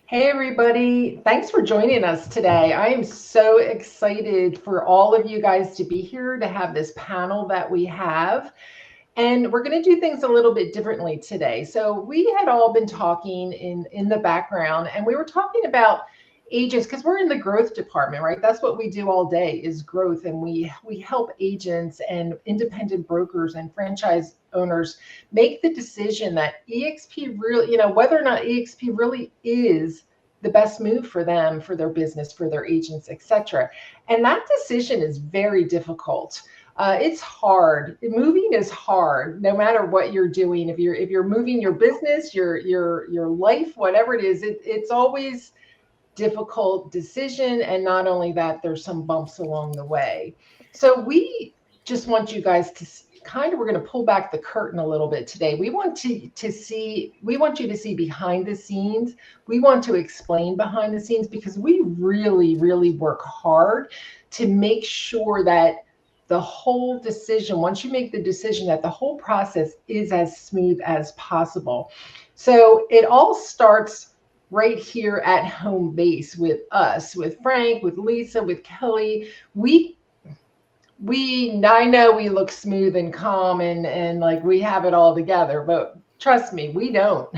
Hey, everybody. Thanks for joining us today. I am so excited for all of you guys to be here to have this panel that we have. And we're going to do things a little bit differently today. So we had all been talking in the background, and we were talking about agents because we're in the growth department, right? That's what we do all day is growth, and we help agents and independent brokers and franchise owners make the decision that EXP really, whether or not EXP really is the best move for them, for their business, for their agents, etc. And that decision is very difficult. It's hard. Moving is hard, no matter what you're doing. If you're moving your business, your life, whatever it is, it's always difficult decision. And not only that, there's some bumps along the way. So we just want you guys to we're going to pull back the curtain a little bit today. We want you to see behind the scenes. We want to explain behind the scenes because we really, really work hard to make sure that the whole decision, once you make the decision, that the whole process is as smooth as possible. So it all starts right here at home base with us, with Frank, with Lisa, with Kelly. I know we look smooth and calm and like we have it all together, but trust me, we don't.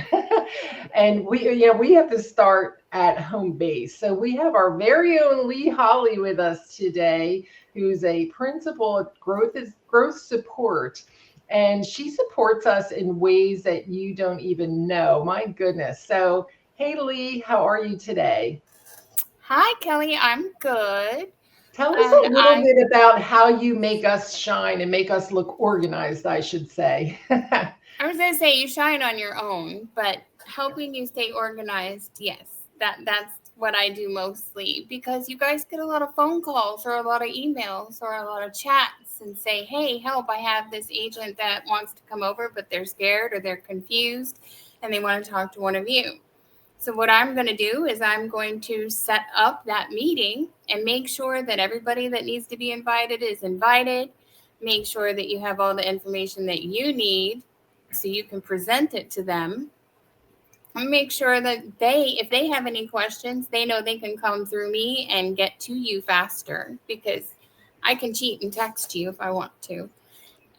And we have to start at home base. So we have our very own Leigh Holley with us today, who's a principal at growth support. And she supports us in ways that you don't even know. My goodness. So, hey, Leigh, how are you today? Hi, Kelly. I'm good. Tell us a little bit about how you make us shine and make us look organized, I should say. I was going to say you shine on your own, but helping you stay organized, yes, that's what I do mostly because you guys get a lot of phone calls or a lot of emails or a lot of chats and say, hey, help, I have this agent that wants to come over, but they're scared or they're confused and they want to talk to one of you. So what I'm going to do is I'm going to set up that meeting and make sure that everybody that needs to be invited is invited. Make sure that you have all the information that you need so you can present it to them. And make sure that if they have any questions, they know they can come through me and get to you faster because I can cheat and text you if I want to.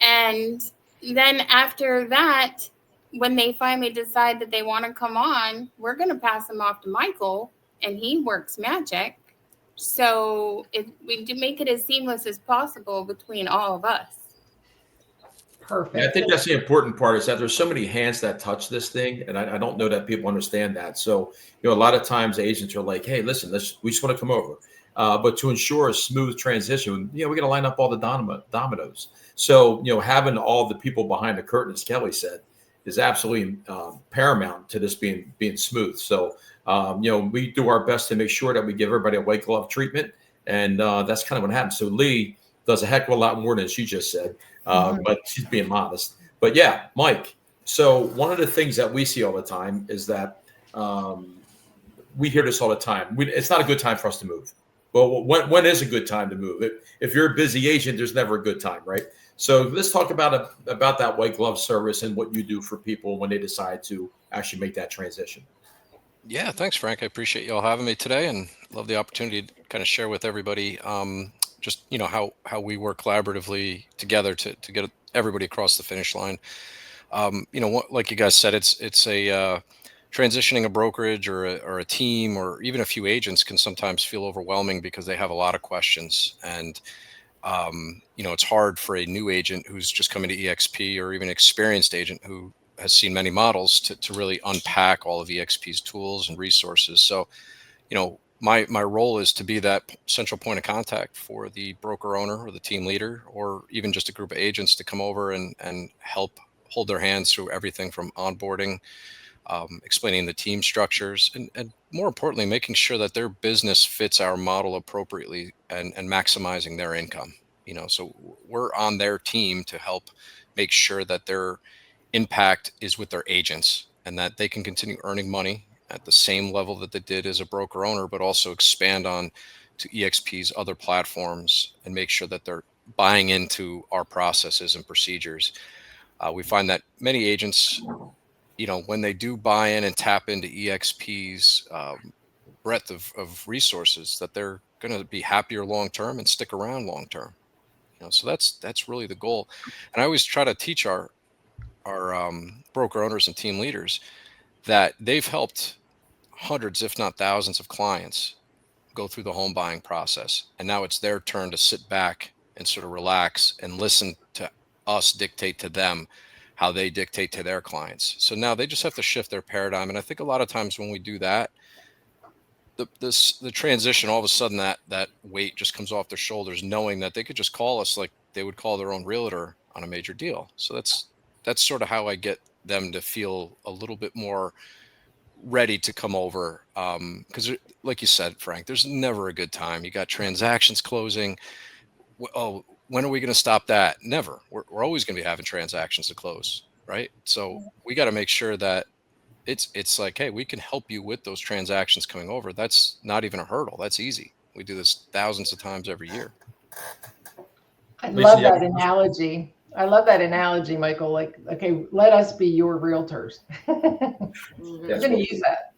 And then after that, when they finally decide that they want to come on, we're going to pass them off to Michael and he works magic. So we do make it as seamless as possible between all of us. Yeah, I Perfect. think that's the important part is that there's so many hands that touch this thing, and I don't know that people understand that. So, a lot of times agents are like, "Hey, listen, we just want to come over," but to ensure a smooth transition, we got to line up all the dominoes. So, having all the people behind the curtain, as Kelly said, is absolutely paramount to this being smooth. So, we do our best to make sure that we give everybody a white glove treatment, and that's kind of what happens. So, Leigh does a heck of a lot more than she just said. But she's being modest. But yeah, Mike. So one of the things that we see all the time is that we hear this all the time. It's not a good time for us to move. Well, when is a good time to move? If you're a busy agent, there's never a good time, right? So let's talk about that white glove service and what you do for people when they decide to actually make that transition. Yeah, thanks, Frank. I appreciate you all having me today, and love the opportunity to kind of share with everybody just how we work collaboratively together to get everybody across the finish line. Like you guys said, it's a transitioning a brokerage or a team or even a few agents can sometimes feel overwhelming because they have a lot of questions, and it's hard for a new agent who's just coming to EXP or even experienced agent who has seen many models to really unpack all of EXP's tools and resources. So, my role is to be that central point of contact for the broker owner or the team leader, or even just a group of agents to come over and help hold their hands through everything from onboarding, explaining the team structures, and more importantly, making sure that their business fits our model appropriately and maximizing their income. So we're on their team to help make sure that their impact is with their agents and that they can continue earning money at the same level that they did as a broker owner, but also expand on to EXP's other platforms and make sure that they're buying into our processes and procedures. We find that many agents when they do buy in and tap into eXp's breadth of resources, that they're going to be happier long term and stick around long term. So that's really the goal. And I always try to teach our broker owners and team leaders that they've helped hundreds, if not thousands, of clients go through the home buying process, and now it's their turn to sit back and sort of relax and listen to us dictate to them how they dictate to their clients. So now they just have to shift their paradigm. And I think a lot of times when we do that, the transition, all of a sudden that weight just comes off their shoulders, knowing that they could just call us like they would call their own realtor on a major deal. So that's sort of how I get them to feel a little bit more ready to come over. Because like you said, Frank, there's never a good time. You got transactions closing. Oh, when are we going to stop that? Never. We're always going to be having transactions to close, right? So we got to make sure that it's like, hey, we can help you with those transactions coming over. That's not even a hurdle. That's easy. We do this thousands of times every year. I love that analogy. I love that analogy, Michael. Like, okay, let us be your realtors. I'm going to use that.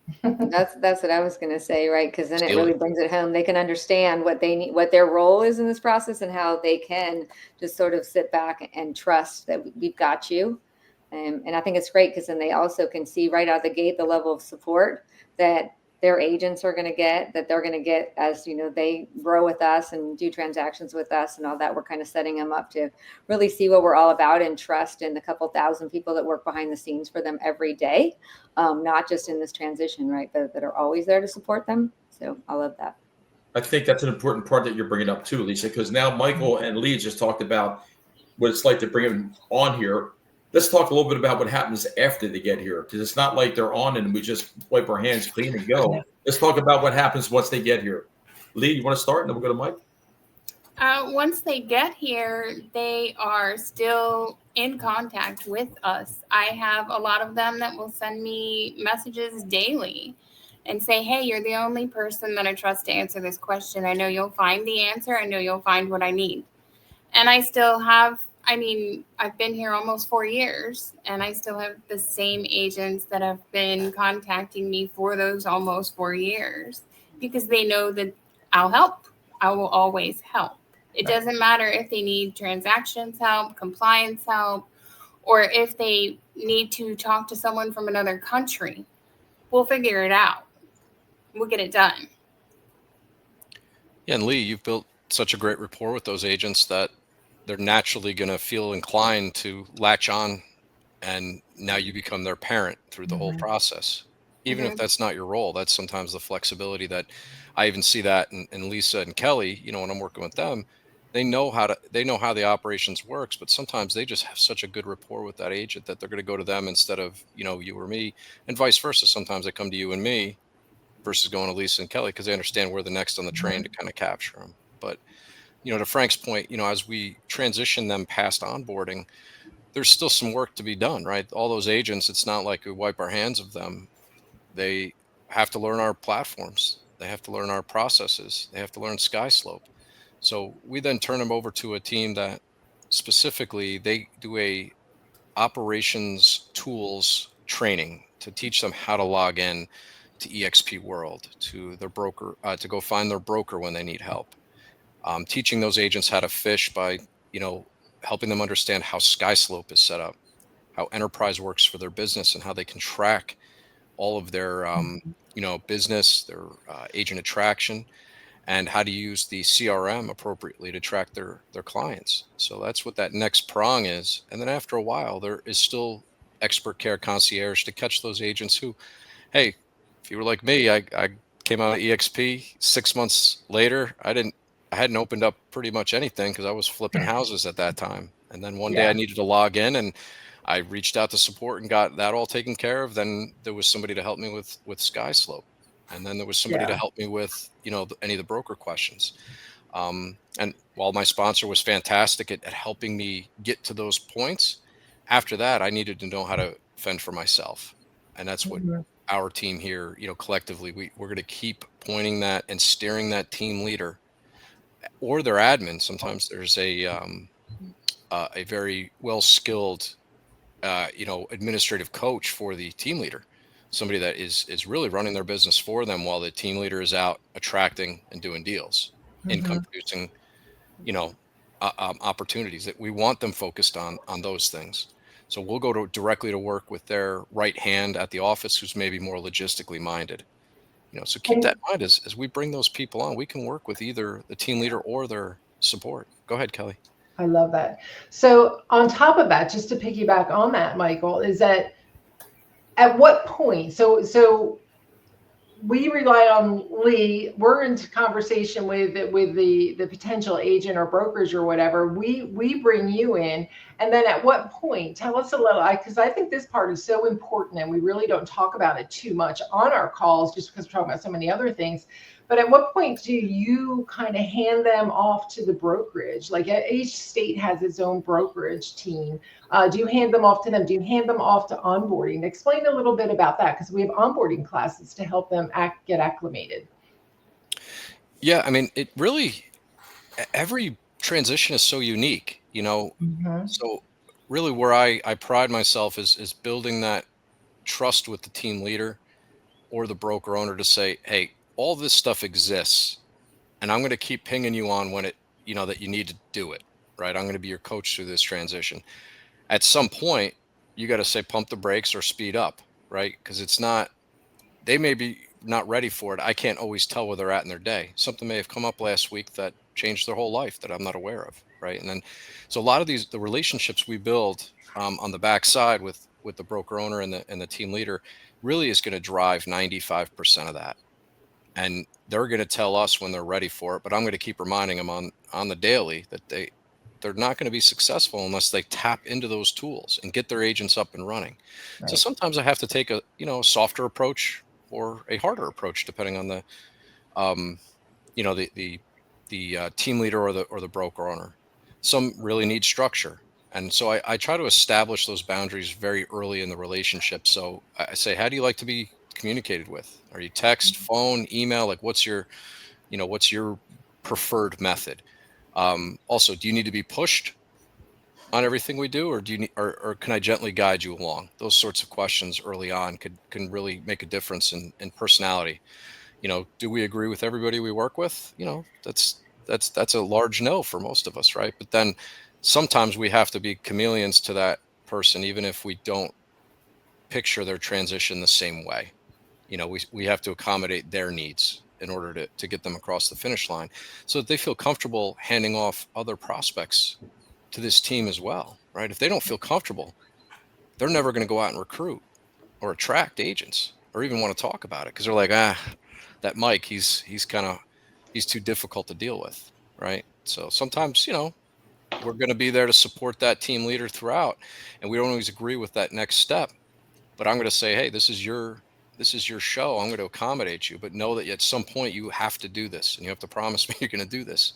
That's what I was going to say, right? Because then it really brings it home. They can understand what they need, what their role is in this process, and how they can just sort of sit back and trust that we've got you. And I think it's great because then they also can see right out the gate the level of support that their agents are going to get, that they're going to get as, they grow with us and do transactions with us and all that. We're kind of setting them up to really see what we're all about and trust in the couple thousand people that work behind the scenes for them every day, not just in this transition, right, but that are always there to support them. So I love that. I think that's an important part that you're bringing up too, Lisa, because now Michael and Leigh just talked about what it's like to bring them on here. Let's talk a little bit about what happens after they get here, because it's not like they're on and we just wipe our hands clean and go. Let's talk about what happens once they get here. Leigh, you want to start, and then we'll go to Mike? Once they get here, they are still in contact with us. I have a lot of them that will send me messages daily and say, hey, you're the only person that I trust to answer this question. I know you'll find the answer. I know you'll find what I need. And I still have, I've been here almost 4 years, and I still have the same agents that have been contacting me for those almost 4 years, because they know that I'll help. I will always help. It doesn't matter if they need transactions help, compliance help, or if they need to talk to someone from another country. We'll figure it out. We'll get it done. Yeah, and Leigh, you've built such a great rapport with those agents that they're naturally going to feel inclined to latch on, and now you become their parent through the whole process. Even if that's not your role, that's sometimes the flexibility that I even see that in Lisa and Kelly, when I'm working with them. They know how the operations works, but sometimes they just have such a good rapport with that agent that they're going to go to them instead of, you or me, and vice versa. Sometimes they come to you and me versus going to Lisa and Kelly because they understand we're the next on the train to kind of capture them. But, to Frank's point, as we transition them past onboarding, there's still some work to be done, right? All those agents, it's not like we wipe our hands of them. They have to learn our platforms. They have to learn our processes. They have to learn SkySlope. So we then turn them over to a team that specifically they do a operations tools training to teach them how to log in to eXp World, to their broker, to go find their broker when they need help. Teaching those agents how to fish by, helping them understand how SkySlope is set up, how enterprise works for their business, and how they can track all of their, business, their agent attraction, and how to use the CRM appropriately to track their clients. So that's what that next prong is. And then after a while, there is still expert care concierge to catch those agents who, hey, if you were like me, I came out of eXp 6 months later. I hadn't opened up pretty much anything because I was flipping houses at that time. And then one day I needed to log in, and I reached out to support and got that all taken care of. Then there was somebody to help me with SkySlope. And then there was somebody to help me with, any of the broker questions. And while my sponsor was fantastic at helping me get to those points, after that, I needed to know how to fend for myself. And that's what our team here, collectively, we're going to keep pointing that and steering that team leader or their admin. Sometimes there's a very well-skilled administrative coach for the team leader, somebody that is really running their business for them while the team leader is out attracting and doing deals, income producing, opportunities. That we want them focused on those things. So we'll go directly to work with their right hand at the office, who's maybe more logistically minded. So keep that in mind as we bring those people on. We can work with either the team leader or their support. Go ahead, Kelly. I love that. So on top of that, just to piggyback on that, Michael, is that at what point? So we rely on Leigh. We're into conversation with the potential agent or brokerage or whatever. We bring you in, and then at what point? Tell us a little, because I think this part is so important, and we really don't talk about it too much on our calls, just because we're talking about so many other things. But at what point do you kind of hand them off to the brokerage? Like each state has its own brokerage team. Do you hand them off to them? Do you hand them off to onboarding? Explain a little bit about that, because we have onboarding classes to help them get acclimated. Yeah, I mean, it really, every transition is so unique, So really where I pride myself is building that trust with the team leader or the broker owner to say, hey, all this stuff exists, and I'm going to keep pinging you on when it, that you need to do it, right? I'm going to be your coach through this transition. At some point, you got to say pump the brakes or speed up, right? Because they may be not ready for it. I can't always tell where they're at in their day. Something may have come up last week that changed their whole life that I'm not aware of, right? And then, so a lot of the relationships we build on the backside with the broker owner and the team leader really is going to drive 95% of that. And they're going to tell us when they're ready for it, but I'm going to keep reminding them on the daily that they're not going to be successful unless they tap into those tools and get their agents up and running. Right. So sometimes I have to take a softer approach or a harder approach depending on the team leader or the broker owner. Some really need structure, and so I try to establish those boundaries very early in the relationship. So I say, how do you like to be communicated with? Are you text, phone, email? Like what's your preferred method? Also, do you need to be pushed on everything we do, or do you need, or can I gently guide you along? Those sorts of questions early on can really make a difference in personality. Do we agree with everybody we work with? That's a large no for most of us, right? But then sometimes we have to be chameleons to that person, even if we don't picture their transition the same way. We have to accommodate their needs in order to get them across the finish line so that they feel comfortable handing off other prospects to this team as well, right? If they don't feel comfortable, they're never going to go out and recruit or attract agents or even want to talk about it because they're like, that Mike, he's too difficult to deal with, right? So sometimes, we're going to be there to support that team leader throughout, and we don't always agree with that next step. But I'm going to say, hey, this is your show. I'm going to accommodate you, but know that at some point you have to do this, and you have to promise me you're going to do this.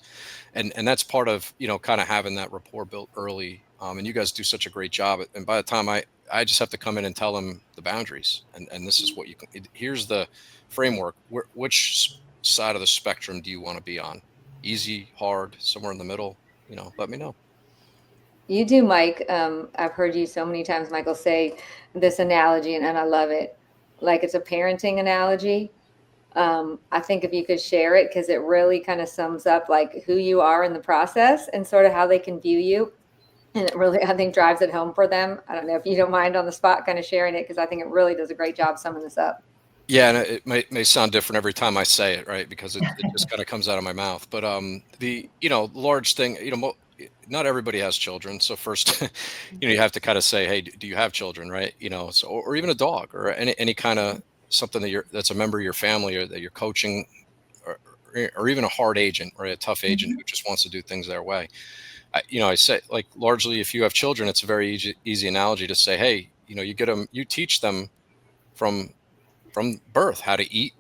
And that's part of, kind of having that rapport built early. And you guys do such a great job. And by the time I just have to come in and tell them the boundaries, and this is what here's the framework. Which side of the spectrum do you want to be on? Easy, hard, somewhere in the middle? Let me know. You do, Mike. I've heard you so many times, Michael, say this analogy, and I love it. Like it's a parenting analogy. I think if you could share it, because it really kind of sums up like who you are in the process and sort of how they can view you. And it really, I think, drives it home for them. I don't know if you don't mind on the spot kind of sharing it, because I think it really does a great job summing this up. Yeah, and it may sound different every time I say it, right? Because it just kind of comes out of my mouth. But the large thing, not everybody has children. So first, you have to kind of say, hey, do you have children, right? So or even a dog or any kind of something that's a member of your family or that you're coaching, or even a hard agent or a tough agent who just wants to do things their way. I say, like, largely, if you have children, it's a very easy analogy to say, hey, you teach them from birth how to eat,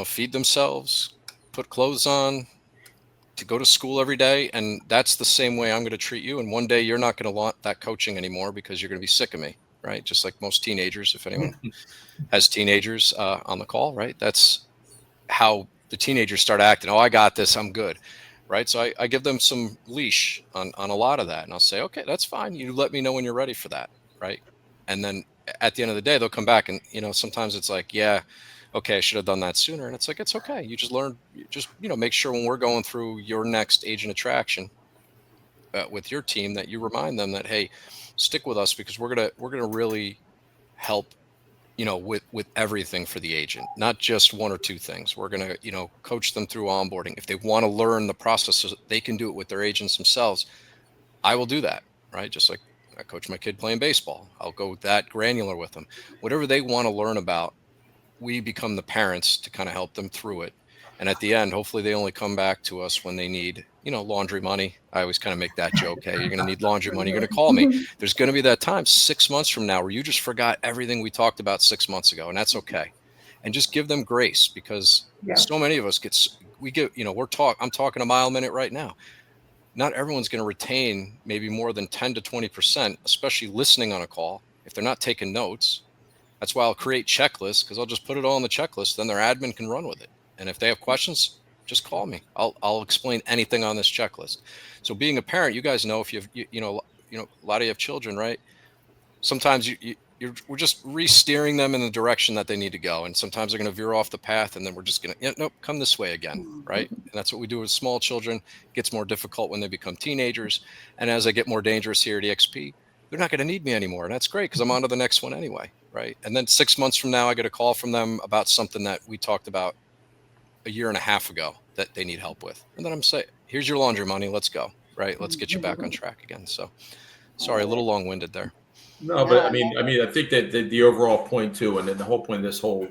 feed themselves, put clothes on, to go to school every day. And that's the same way I'm going to treat you. And one day you're not going to want that coaching anymore because you're going to be sick of me, right? Just like most teenagers, if anyone has teenagers on the call, right? That's how the teenagers start acting. Oh, I got this. I'm good. Right. So I give them some leash on a lot of that. And I'll say, okay, that's fine. You let me know when you're ready for that. Right. And then at the end of the day, they'll come back and, sometimes it's like, yeah, okay, I should have done that sooner. And it's like, it's okay. You just learn, make sure when we're going through your next agent attraction with your team that you remind them that, hey, stick with us because we're going to really help, with everything for the agent, not just one or two things. We're going to, coach them through onboarding. If they want to learn the process so they can do it with their agents themselves, I will do that, right? Just like I coach my kid playing baseball. I'll go that granular with them. Whatever they want to learn about, we become the parents to kind of help them through it. And at the end, hopefully they only come back to us when they need, laundry money. I always kind of make that joke. Hey, you're going to need laundry money. You're going to call me. There's going to be that time 6 months from now where you just forgot everything we talked about 6 months ago. And that's okay. And just give them grace because so many of us I'm talking a mile a minute right now. Not everyone's going to retain maybe more than 10 to 20%, especially listening on a call. If they're not taking notes, that's why I'll create checklists because I'll just put it all on the checklist. Then their admin can run with it. And if they have questions, just call me. I'll explain anything on this checklist. So being a parent, you guys know if a lot of you have children, right? Sometimes we're just re-steering them in the direction that they need to go. And sometimes they're going to veer off the path and then we're just going to, nope, come this way again, right? And that's what we do with small children. It gets more difficult when they become teenagers. And as they get more dangerous here at eXp, they're not going to need me anymore. And that's great because I'm on to the next one anyway, right? And then 6 months from now, I get a call from them about something that we talked about a year and a half ago that they need help with. And then I'm saying, here's your laundry money. Let's go, right? Let's get you back on track again. So sorry, a little long-winded there. No, but I mean, I think that the overall point too, and then the whole point of this whole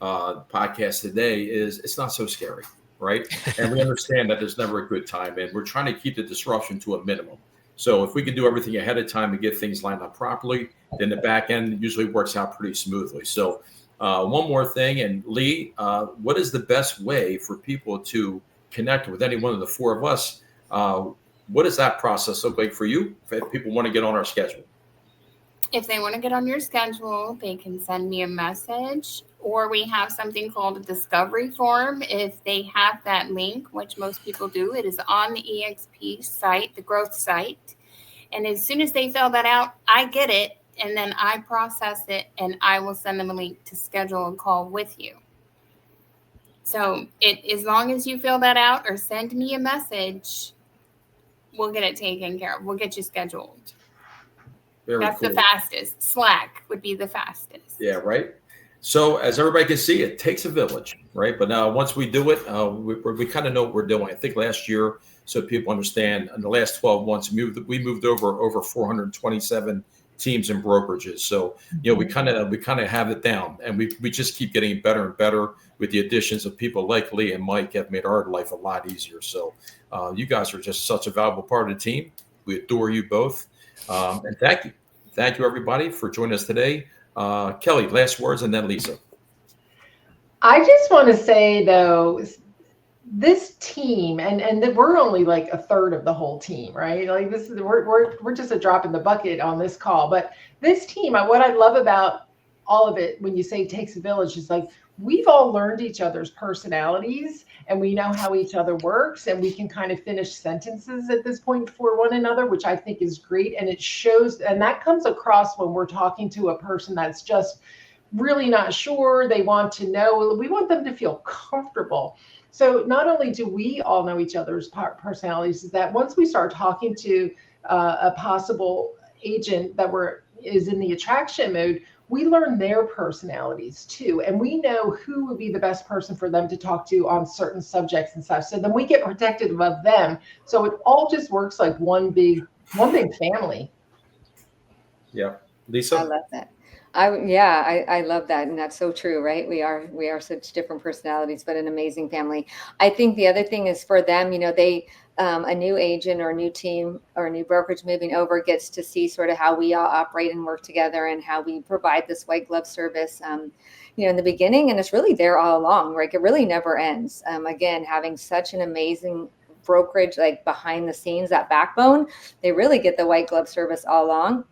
podcast today is it's not so scary, right? And we understand that there's never a good time, and we're trying to keep the disruption to a minimum. So if we can do everything ahead of time and get things lined up properly, then the back end usually works out pretty smoothly. So one more thing, and Leigh, what is the best way for people to connect with any one of the four of us? What does that process look like for you if people want to get on our schedule? If they want to get on your schedule, they can send me a message, or we have something called a discovery form. If they have that link, which most people do, it is on the eXp site, the growth site. And as soon as they fill that out, I get it, and then I process it, and I will send them a link to schedule a call with you. So as long as you fill that out or send me a message, we'll get it taken care of. We'll get you scheduled. That's cool. The fastest. Slack would be the fastest. Yeah, right. So as everybody can see, it takes a village, right? But now once we do it, we kind of know what we're doing. I think last year, so people understand, in the last 12 months, we moved over 427 teams and brokerages. So we kind of have it down, and we just keep getting better and better with the additions of people like Leigh and Mike have made our life a lot easier. So you guys are just such a valuable part of the team. We adore you both. And thank you everybody for joining us today. Kelly, last words, and then Lisa. I just want to say though, this team, and that we're only like a third of the whole team, right? Like we're just a drop in the bucket on this call. But this team, what I love about all of it, when you say it takes a village, is like we've all learned each other's personalities and we know how each other works, and we can kind of finish sentences at this point for one another, which I think is great. And it shows, and that comes across when we're talking to a person that's just really not sure. They want to know, we want them to feel comfortable. So not only do we all know each other's personalities, is that once we start talking to a possible agent that is in the attraction mode, we learn their personalities too. And we know who would be the best person for them to talk to on certain subjects and stuff. So then we get protective of them. So it all just works like one big family. Yeah. Lisa? I love that. I love that. And that's so true, right? We are such different personalities, but an amazing family. I think the other thing is for them, a new agent or a new team or a new brokerage moving over gets to see sort of how we all operate and work together and how we provide this white glove service, in the beginning. And it's really there all along, right? It really never ends. Again, having such an amazing brokerage, like behind the scenes, that backbone, they really get the white glove service all along.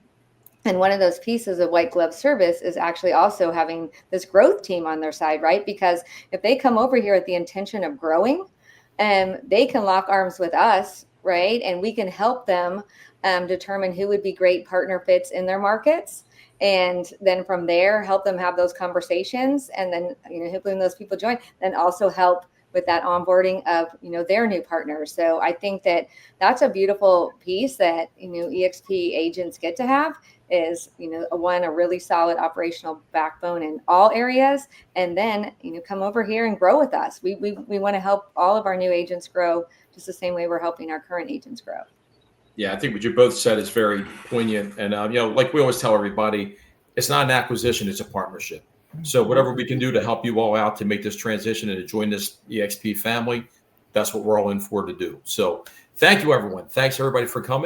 And one of those pieces of white glove service is actually also having this growth team on their side, right? Because if they come over here with the intention of growing, they can lock arms with us, right? And we can help them determine who would be great partner fits in their markets. And then from there, help them have those conversations, and then, when those people join, then also help with that onboarding of, their new partners. So I think that that's a beautiful piece that, eXp agents get to have is, a really solid operational backbone in all areas. And then, come over here and grow with us. We want to help all of our new agents grow just the same way we're helping our current agents grow. Yeah, I think what you both said is very poignant. And, like we always tell everybody, it's not an acquisition, it's a partnership. So whatever we can do to help you all out to make this transition and to join this eXp family, that's what we're all in for to do. So thank you, everyone. Thanks, everybody, for coming.